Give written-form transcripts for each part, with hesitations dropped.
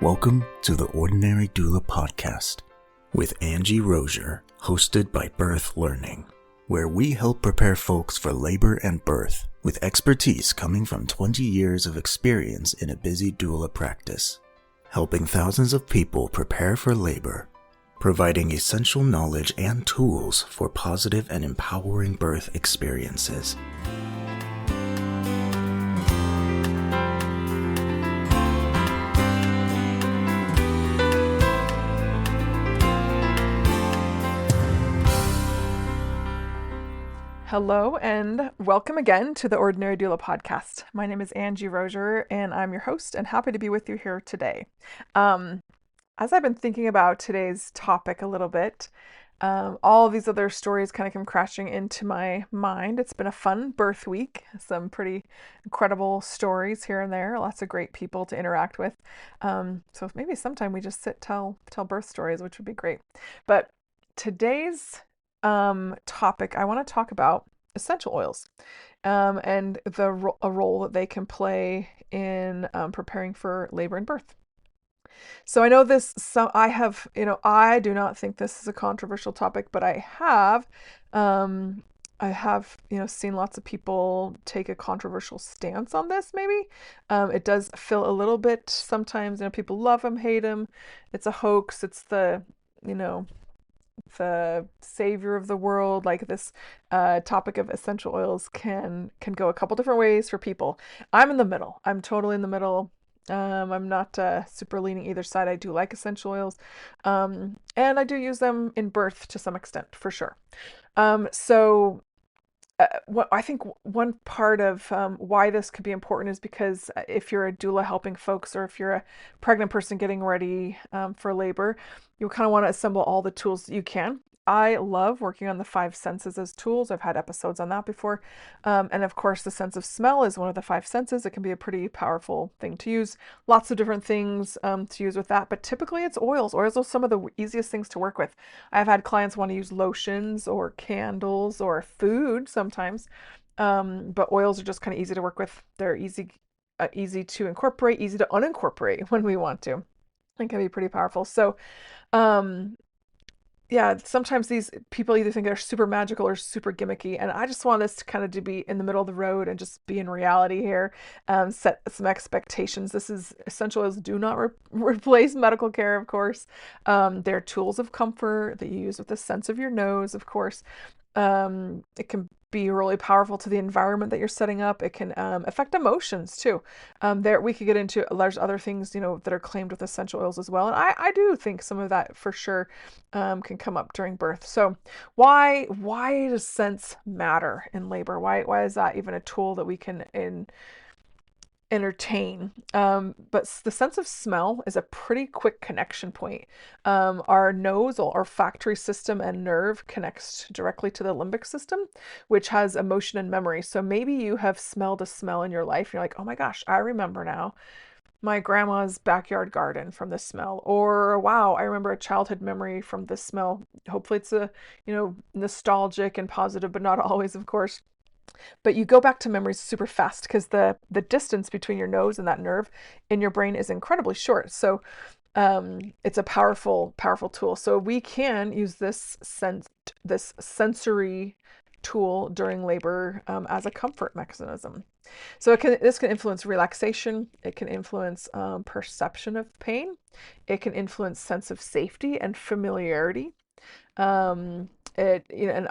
Welcome to the Ordinary Doula Podcast with Angie Roger, hosted by Birth Learning, where we help prepare folks for labor and birth with expertise coming from 20 years of experience in a busy doula practice, helping thousands of people prepare for labor, providing essential knowledge and tools for positive and empowering birth experiences. Hello and welcome again to the Ordinary Doula Podcast. My name is Angie Roger and I'm your host and happy to be with you here today. As I've been thinking about today's topic a little bit, all of these other stories kind of come crashing into my mind. It's been a fun birth week, some pretty incredible stories here and there, lots of great people to interact with. So maybe sometime we just tell birth stories, which would be great. But today's topic, I want to talk about essential oils and a role that they can play in preparing for labor and birth. So I know this, I do not think this is a controversial topic, but I have seen lots of people take a controversial stance on this, maybe. It does feel a little bit sometimes, people love them, hate them. It's a hoax. It's the savior of the world. Like this topic of essential oils can go a couple different ways for people. I'm in the middle. I'm totally in the middle. I'm not super leaning either side. I do like essential oils, and I do use them in birth to some extent, for sure. What I think one part of why this could be important is because if you're a doula helping folks, or if you're a pregnant person getting ready for labor, you kind of want to assemble all the tools that you can. I love working on the 5 senses as tools. I've had episodes on that before. And of course, the sense of smell is one of the 5 senses. It can be a pretty powerful thing to use. Lots of different things to use with that, but typically it's oils. Oils are some of the easiest things to work with. I've had clients want to use lotions or candles or food sometimes, but oils are just kind of easy to work with. They're easy to incorporate, easy to unincorporate when we want to. It can be pretty powerful. So, yeah, sometimes these people either think they're super magical or super gimmicky, and I just want this to kind of to be in the middle of the road and just be in reality here. Set some expectations. Essential oils do not replace medical care, of course. They're tools of comfort that you use with the sense of your nose, of course. It can be really powerful to the environment that you're setting up. It can affect emotions too. We could get into large other things, that are claimed with essential oils as well. And I do think some of that for sure can come up during birth. So why does sense matter in labor? Why is that even a tool that we can entertain? But the sense of smell is a pretty quick connection point. Our nose, our olfactory system and nerve connects directly to the limbic system, which has emotion and memory. So maybe you have smelled a smell in your life and you're like, oh my gosh, I remember now my grandma's backyard garden from this smell. Or wow, I remember a childhood memory from this smell. Hopefully it's a nostalgic and positive, but not always, of course. But you go back to memories super fast because the distance between your nose and that nerve in your brain is incredibly short. So it's a powerful tool. So we can use this sensory tool during labor as a comfort mechanism. So this can influence relaxation. It can influence perception of pain. It can influence sense of safety and familiarity. And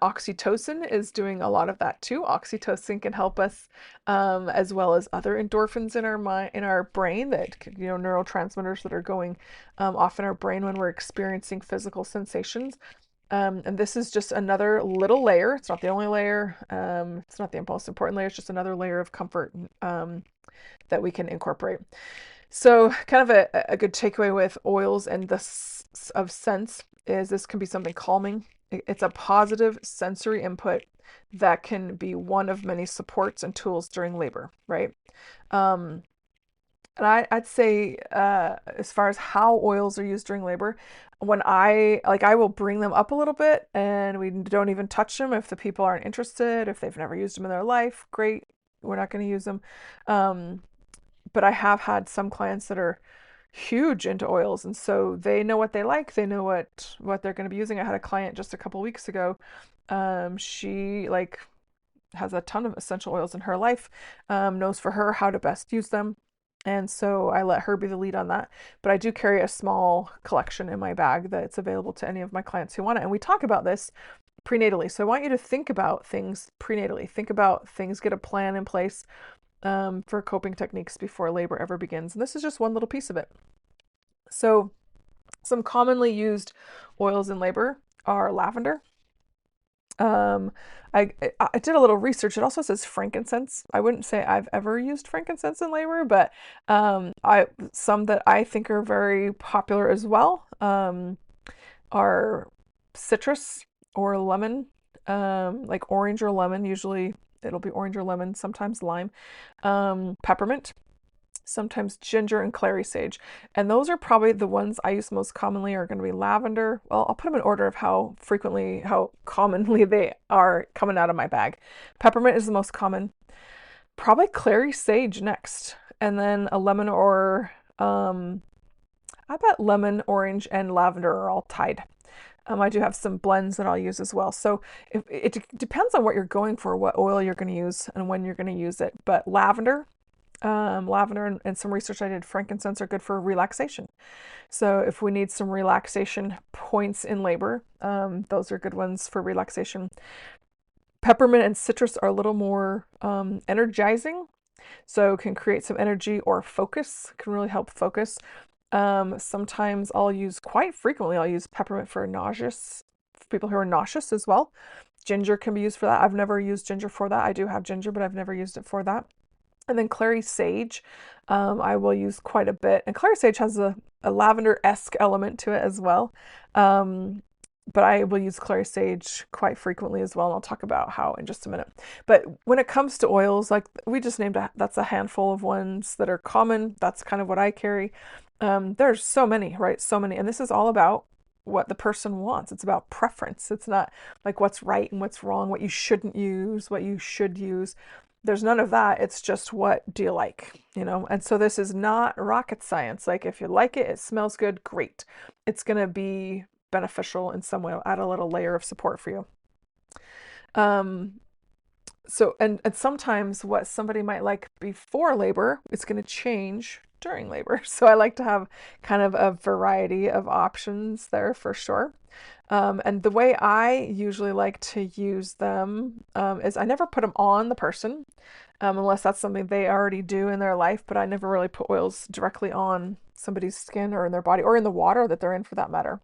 oxytocin is doing a lot of that too. Oxytocin can help us, as well as other endorphins in our mind, in our brain, that neurotransmitters that are going off in our brain when we're experiencing physical sensations. And this is just another little layer. It's not the only layer. It's not the most important layer. It's just another layer of comfort that we can incorporate. So kind of a good takeaway with oils and of sense is this can be something calming. It's a positive sensory input that can be one of many supports and tools during labor, right? And I'd say as far as how oils are used during labor, when I will bring them up a little bit and we don't even touch them if the people aren't interested. If they've never used them in their life, great, we're not going to use them. But I have had some clients that are huge into oils, and so they know what they like. They know what they're going to be using. I had a client just a couple weeks ago. She like has a ton of essential oils in her life, knows for her how to best use them. And so I let her be the lead on that. But I do carry a small collection in my bag that's available to any of my clients who want it. And we talk about this prenatally. So I want you to think about things prenatally. Think about things, get a plan in place for coping techniques before labor ever begins. And this is just one little piece of it. So some commonly used oils in labor are lavender. Um, I did a little research. It also says frankincense. I wouldn't say I've ever used frankincense in labor, but I some that I think are very popular as well are citrus or lemon, like orange or lemon. Usually it'll be orange or lemon, sometimes lime, peppermint, sometimes ginger and clary sage. And those are probably the ones I use most commonly are going to be lavender. Well, I'll put them in order of how commonly they are coming out of my bag. Peppermint is the most common. Probably clary sage next. And then a lemon or, I bet lemon, orange, and lavender are all tied. I do have some blends that I'll use as well. So it depends on what you're going for, what oil you're going to use and when you're going to use it. But lavender, and some research I did, frankincense are good for relaxation. So if we need some relaxation points in labor, those are good ones for relaxation. Peppermint and citrus are a little more energizing, so can create some energy or focus, can really help focus. Sometimes quite frequently, I'll use peppermint for people who are nauseous as well. Ginger can be used for that. I've never used ginger for that. I do have ginger, but I've never used it for that. And then clary sage, I will use quite a bit. And clary sage has a lavender-esque element to it as well. But I will use clary sage quite frequently as well. And I'll talk about how in just a minute. But when it comes to oils, like we just named that's a handful of ones that are common. That's kind of what I carry. There's so many, right? So many. And this is all about what the person wants. It's about preference. It's not like what's right and what's wrong, what you shouldn't use, what you should use. There's none of that. It's just what do you like, And so this is not rocket science. Like if you like it, it smells good, great. It's going to be beneficial in some way, add a little layer of support for you. So, and sometimes what somebody might like before labor is going to change during labor. So I like to have kind of a variety of options there for sure. And the way I usually like to use them is I never put them on the person unless that's something they already do in their life, but I never really put oils directly on somebody's skin or in their body or in the water that they're in for that matter.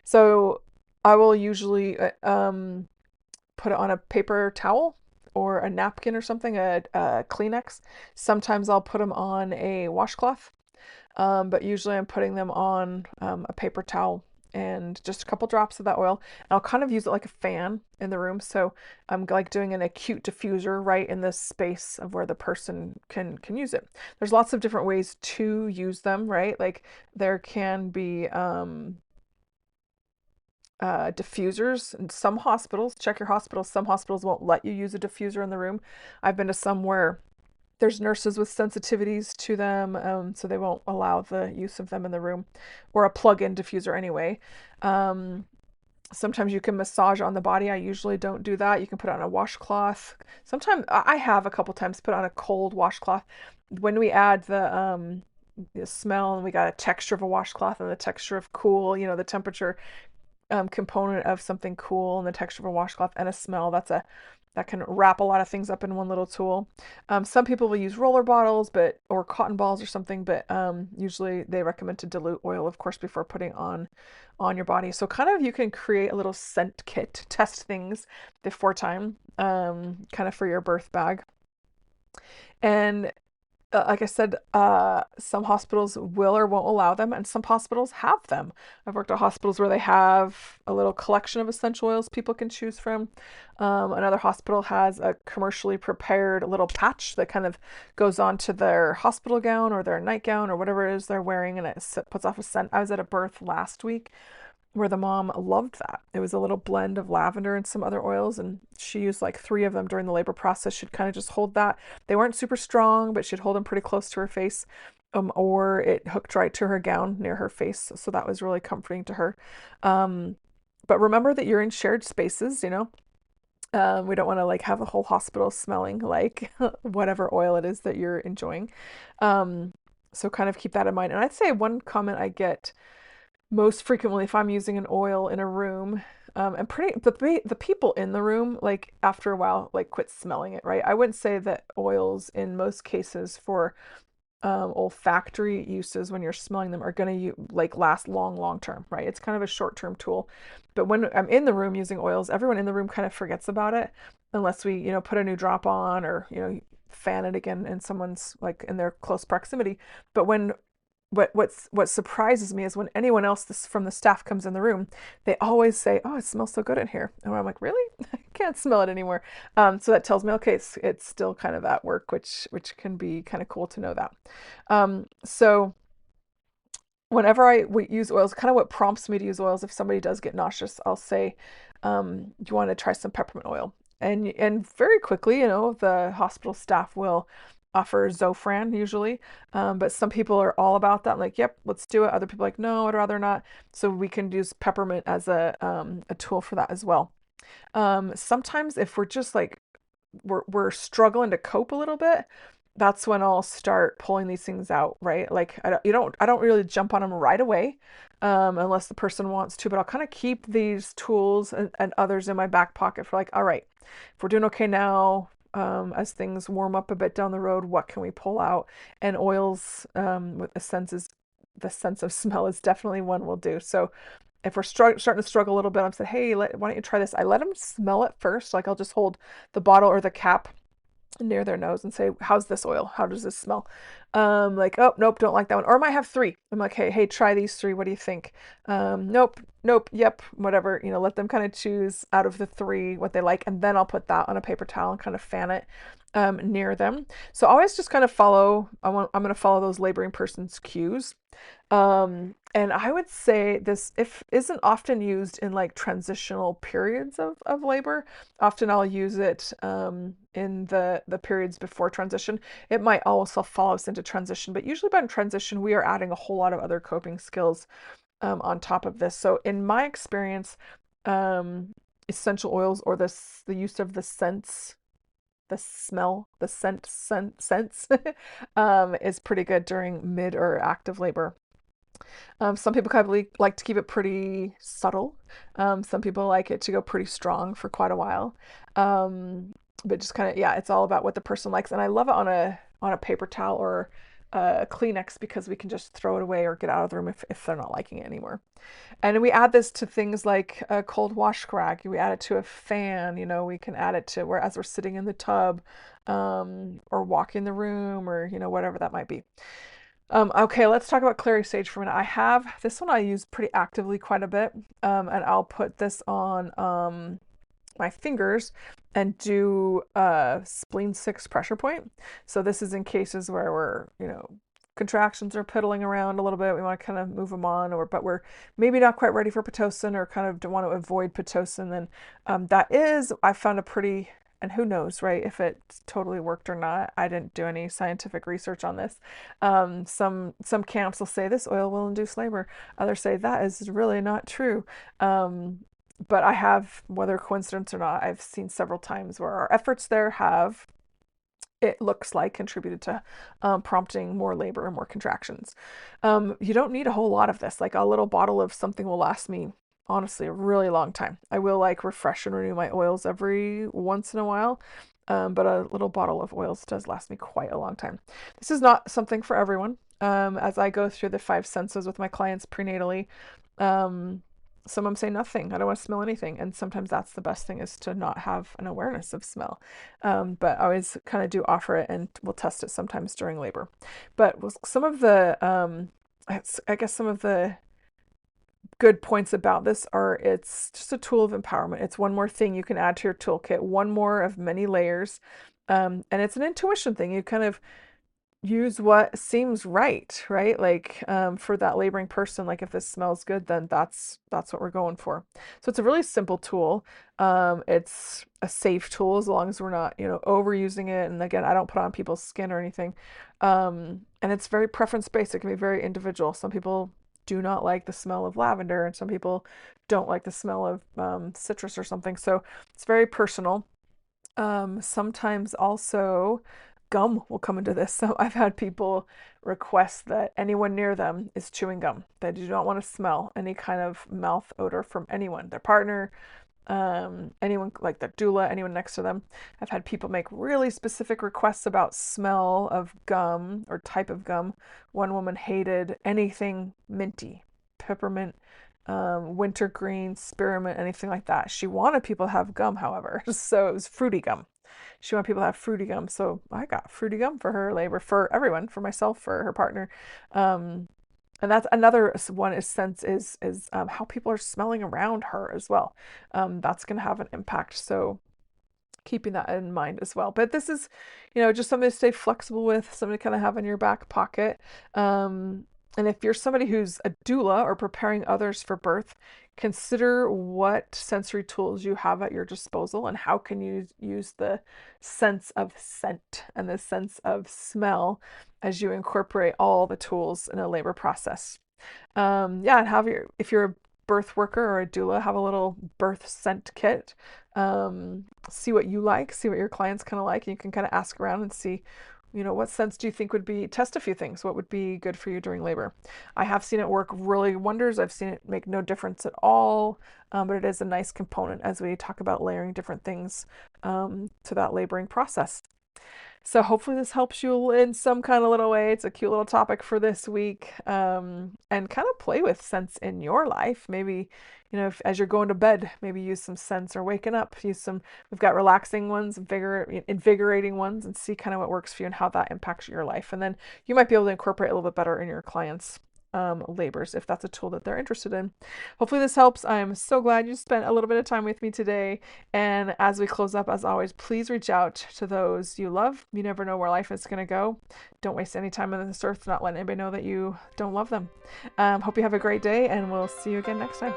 So I will usually put it on a paper towel or a napkin or something, a Kleenex. Sometimes I'll put them on a washcloth, but usually I'm putting them on a paper towel and just a couple drops of that oil. And I'll kind of use it like a fan in the room. So I'm like doing an acute diffuser right in the space of where the person can use it. There's lots of different ways to use them, right? Like there can be diffusers in some hospitals. Check your hospital. Some hospitals won't let you use a diffuser in the room. I've been to some where there's nurses with sensitivities to them, so they won't allow the use of them in the room, or a plug-in diffuser anyway. Sometimes you can massage on the body. I usually don't do that. You can put it on a washcloth. Sometimes I have a couple times put on a cold washcloth. When we add the smell and we got a texture of a washcloth and the texture of cool, the temperature component of something cool and the texture of a washcloth and a smell, that can wrap a lot of things up in one little tool. Some people will use roller bottles or cotton balls or something, but usually they recommend to dilute oil, of course, before putting on your body. So kind of you can create a little scent kit to test things before time, kind of for your birth bag. And like I said, some hospitals will or won't allow them, and some hospitals have them. I've worked at hospitals where they have a little collection of essential oils people can choose from. Another hospital has a commercially prepared little patch that kind of goes onto their hospital gown or their nightgown or whatever it is they're wearing, and it puts off a scent. I was at a birth last week where the mom loved that. It was a little blend of lavender and some other oils, and she used like 3 of them during the labor process. She'd kind of just hold that. They weren't super strong, but she'd hold them pretty close to her face. or it hooked right to her gown near her face. So that was really comforting to her. Um, but remember that you're in shared spaces, you know. We don't want to like have the whole hospital smelling like whatever oil it is that you're enjoying. Um, so kind of keep that in mind. And I'd say one comment I get most frequently if I'm using an oil in a room, and pretty the people in the room, like after a while, like quit smelling it, right? I wouldn't say that oils in most cases for olfactory uses when you're smelling them are going to like last long term, right? It's kind of a short term tool. But when I'm in the room using oils, everyone in the room kind of forgets about it unless we, put a new drop on or, fan it again and someone's like in their close proximity. But what surprises me is when anyone else from the staff comes in the room, they always say, "Oh, it smells so good in here," and I'm like, "Really? I can't smell it anymore." So that tells me, okay, it's still kind of at work, which can be kind of cool to know that. So whenever we use oils, kind of what prompts me to use oils, if somebody does get nauseous, I'll say, do you want to try some peppermint oil? And very quickly, the hospital staff will offer Zofran usually, but some people are all about that. Like, yep, let's do it. Other people are like, no, I'd rather not. So we can use peppermint as a tool for that as well. Sometimes if we're just like we're struggling to cope a little bit, that's when I'll start pulling these things out, right? Like I don't really jump on them right away, unless the person wants to, but I'll kind of keep these tools and others in my back pocket for like, all right, if we're doing okay now, as things warm up a bit down the road, what can we pull out? And oils, with the sense of smell is definitely one we'll do. So if we're starting to struggle a little bit, I'm saying, hey, why don't you try this? I let them smell it first. Like I'll just hold the bottle or the cap near their nose and say, how's this oil? How does this smell? Like, oh, nope, don't like that one. Or I might have three. I'm like, hey, try these three. What do you think? Nope, yep, whatever. Let them kind of choose out of the three what they like. And then I'll put that on a paper towel and kind of fan it near them. So always just kind of I'm going to follow those laboring person's cues. And I would say this if isn't often used in like transitional periods of labor. Often I'll use it in the periods before transition. It might also follow us into transition, but usually by transition, we are adding a whole lot of other coping skills on top of this. So in my experience, essential oils or the use of the scents, the smell, the sense, is pretty good during mid or active labor. Some people kind of like to keep it pretty subtle. Some people like it to go pretty strong for quite a while. But just kind of, yeah, it's all about what the person likes. And I love it on a paper towel or a Kleenex because we can just throw it away or get out of the room if they're not liking it anymore. And we add this to things like a cold washcloth. We add it to a fan. We can add it to where as we're sitting in the tub, or walking the room, or whatever that might be. Okay, let's talk about clary sage for a minute. I have this one I use pretty actively quite a bit, and I'll put this on my fingers and do a spleen 6 pressure point. So this is in cases where we're, contractions are piddling around a little bit. We want to kind of move them on, but we're maybe not quite ready for Pitocin or kind of want to avoid Pitocin. Then I found a pretty, and who knows, right, if it totally worked or not. I didn't do any scientific research on this. Some camps will say this oil will induce labor. Others say that is really not true. But I have, whether coincidence or not, I've seen several times where our efforts there have, it looks like, contributed to prompting more labor and more contractions. You don't need a whole lot of this. Like a little bottle of something will last me, honestly, a really long time. I will like refresh and renew my oils every once in a while. But a little bottle of oils does last me quite a long time. This is not something for everyone. As I go through the 5 senses with my clients prenatally, um, some of them say nothing. I don't want to smell anything. And sometimes that's the best thing, is to not have an awareness of smell. But I always kind of do offer it, and we'll test it sometimes during labor. But some of the, I guess some of the good points about this are it's just a tool of empowerment. It's one more thing you can add to your toolkit, one more of many layers. And it's an intuition thing. You kind of use what seems right? Like for that laboring person, like if this smells good, then that's what we're going for. So it's a really simple tool. It's a safe tool as long as we're not, overusing it. And again, I don't put on people's skin or anything. And And it's very preference based. It can be very individual. Some people do not like the smell of lavender, and some people don't like the smell of citrus or something. So it's very personal. Sometimes also gum will come into this. So I've had people request that anyone near them is chewing gum. They do not want to smell any kind of mouth odor from anyone, their partner, anyone like their doula, anyone next to them. I've had people make really specific requests about smell of gum or type of gum. One woman hated anything minty, peppermint, wintergreen, spearmint, anything like that. She wanted people to have gum, however, so it was fruity gum. She wanted people to have fruity gum, so I got fruity gum for her labor, for everyone, for myself, for her partner. And that's another one is sense is how people are smelling around her as well. That's going to have an impact. So keeping that in mind as well. But this is, just something to stay flexible with, something to kind of have in your back pocket. And if you're somebody who's a doula or preparing others for birth, consider what sensory tools you have at your disposal and how can you use the sense of scent and the sense of smell as you incorporate all the tools in a labor process. And if you're a birth worker or a doula, have a little birth scent kit. See what you like, see what your clients kind of like, and you can kind of ask around and see, what scents do you think test a few things. What would be good for you during labor? I have seen it work really wonders. I've seen it make no difference at all, but it is a nice component as we talk about layering different things to that laboring process. So hopefully this helps you in some kind of little way. It's a cute little topic for this week, and kind of play with scents in your life. Maybe, as you're going to bed, maybe use some scents, or waking up, we've got relaxing ones, invigorating ones, and see kind of what works for you and how that impacts your life. And then you might be able to incorporate a little bit better in your clients' labors if that's a tool that they're interested in. Hopefully this helps. I'm so glad you spent a little bit of time with me today. And as we close up, as always, please reach out to those you love. You never know where life is going to go. Don't waste any time on this earth not letting anybody know that you don't love them. Hope you have a great day, and we'll see you again next time.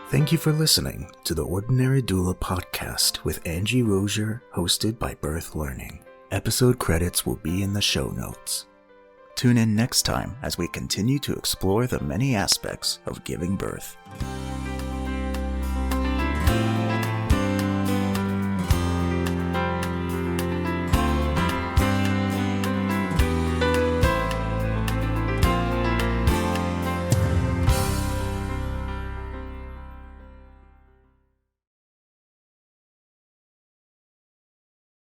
Thank you for listening to the Ordinary Doula podcast with Angie Roger, hosted by Birth Learning. Episode credits will be in the show notes. Tune in next time as we continue to explore the many aspects of giving birth.